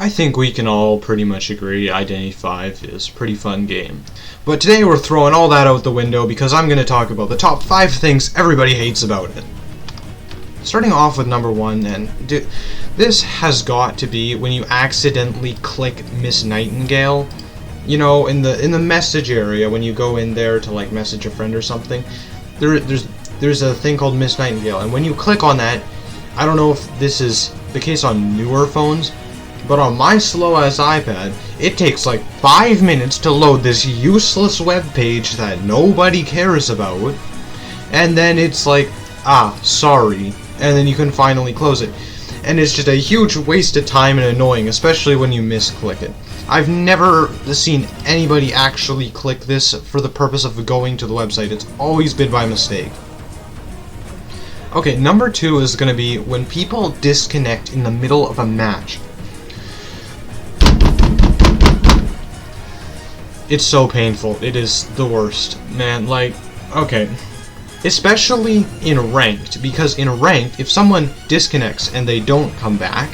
I think we can all pretty much agree Identity V is a pretty fun game. But today we're throwing all that out the window because I'm going to talk about the top 5 things everybody hates about it. Starting off with number 1, and this has got to be when you accidentally click Miss Nightingale. You know, in the message area, when you go in there to like message a friend or something, there's a thing called Miss Nightingale, and when you click on that, I don't know if this is the case on newer phones, but on my slow-ass iPad, it takes like 5 minutes to load this useless web page that nobody cares about, and then it's like, sorry, and then you can finally close it. And it's just a huge waste of time and annoying, especially when you misclick it. I've never seen anybody actually click this for the purpose of going to the website. It's always been by mistake. Okay, number 2 is going to be when people disconnect in the middle of a match. It's so painful. It is the worst. Man, like, okay. Especially in ranked, because in ranked, if someone disconnects and they don't come back,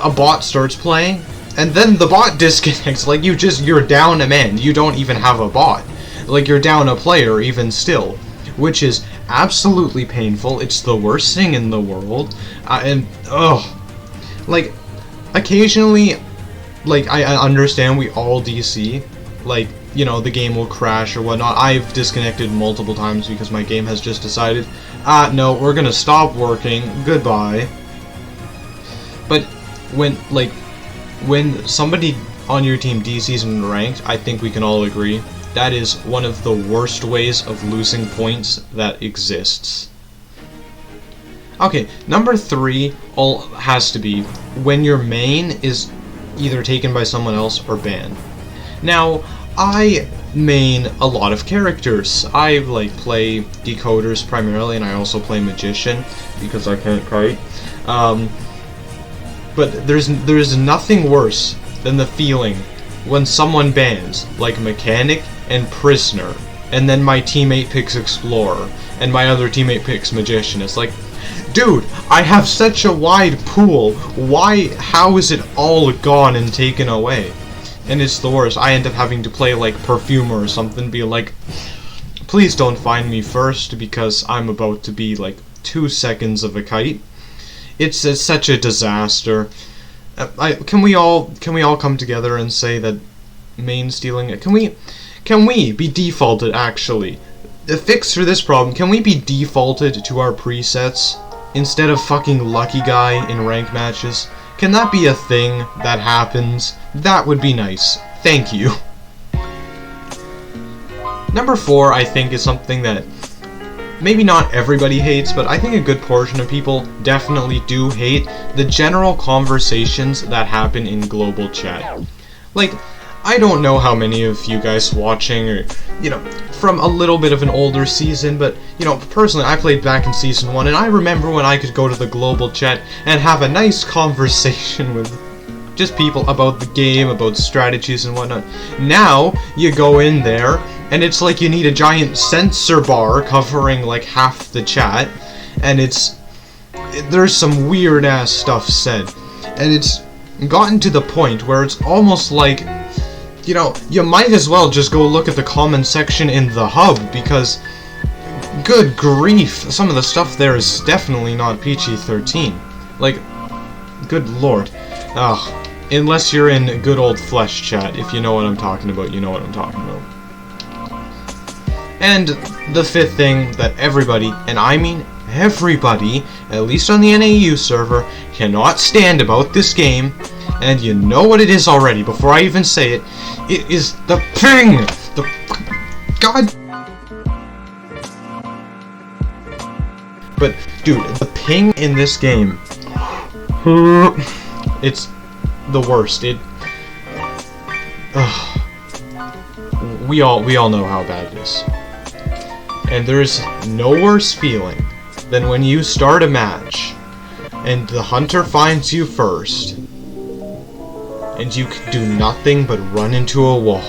a bot starts playing, and then the bot disconnects. Like, you're down a man. You don't even have a bot. Like, you're down a player even still, which is absolutely painful. It's the worst thing in the world. Like, occasionally, like, I understand we all DC, like, you know, the game will crash or whatnot. I've disconnected multiple times because my game has just decided, no, we're gonna stop working, goodbye. But when somebody on your team DCs in ranked, I think we can all agree, that is one of the worst ways of losing points that exists. Okay, number 3 has to be when your main is either taken by someone else or banned. Now, I main a lot of characters. I play decoders primarily, and I also play magician because I can't kite. But there's nothing worse than the feeling when someone bans like mechanic and prisoner, and then my teammate picks explorer, and my other teammate picks magician. It's like, dude, I have such a wide pool. How is it all gone and taken away? And it's the worst. I end up having to play like perfumer or something, be like, please don't find me first because I'm about to be like 2 seconds of a kite. It's such a disaster. Can we all come together and say that main stealing? Can we be defaulted actually? The fix for this problem, can we be defaulted to our presets instead of fucking lucky guy in rank matches? Can that be a thing that happens? That would be nice. Thank you. Number 4, I think, is something that maybe not everybody hates, but I think a good portion of people definitely do hate: the general conversations that happen in global chat. Like, I don't know how many of you guys watching are, you know, from a little bit of an older season, but, you know, personally, I played back in Season 1, and I remember when I could go to the global chat and have a nice conversation with just people about the game, about strategies and whatnot. Now, you go in there, and it's like you need a giant censor bar covering, like, half the chat, and there's some weird-ass stuff said, and it's gotten to the point where it's almost like, you know, you might as well just go look at the comment section in the hub, because, good grief, some of the stuff there is definitely not PG-13. Like, good lord. Unless you're in good old flesh chat, if you know what I'm talking about, you know what I'm talking about. And the 5th thing that everybody, and I mean everybody, at least on the NAU server, cannot stand about this game, and you know what it is already before I even say it, it is the ping! God... But, dude, the ping in this game, it's the worst. We all know how bad it is. And there's no worse feeling than when you start a match, and the hunter finds you first, and you can do nothing but run into a wall.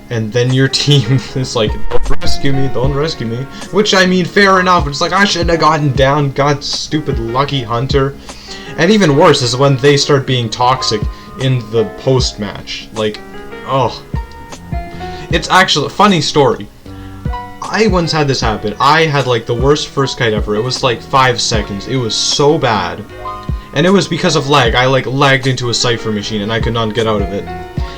And then your team is like, don't rescue me, which, I mean, fair enough. It's like, I shouldn't have gotten down, god stupid lucky hunter. And even worse is when they start being toxic in the post-match. Like, oh. It's actually a funny story. I once had this happen. I had like the worst first kite ever. It was like 5 seconds. It was so bad. And it was because of lag. I like lagged into a Cypher machine and I could not get out of it.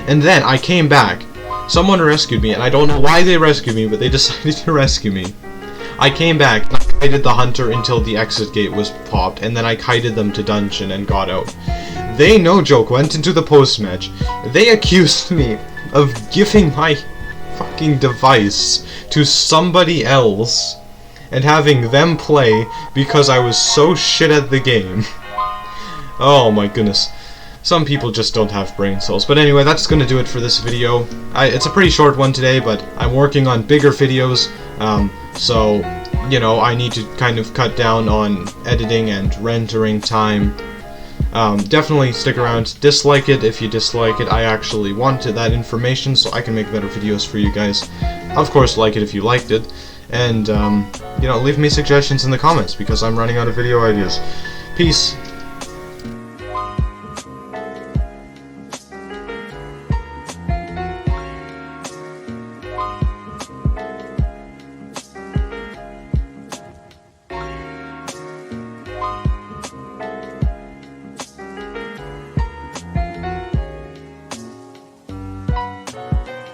And then I came back. Someone rescued me, and I don't know why they rescued me, but they decided to rescue me. I came back, and I kited the hunter until the exit gate was popped, and then I kited them to dungeon and got out. They, no joke, went into the post-match. They accused me of giving my fucking device to somebody else and having them play because I was so shit at the game. Oh my goodness. Some people just don't have brain cells. But anyway, that's going to do it for this video. It's a pretty short one today, but I'm working on bigger videos, so, you know, I need to kind of cut down on editing and rendering time. Definitely stick around. Dislike it if you dislike it. I actually wanted that information so I can make better videos for you guys. Of course, like it if you liked it. And, you know, leave me suggestions in the comments because I'm running out of video ideas. Peace.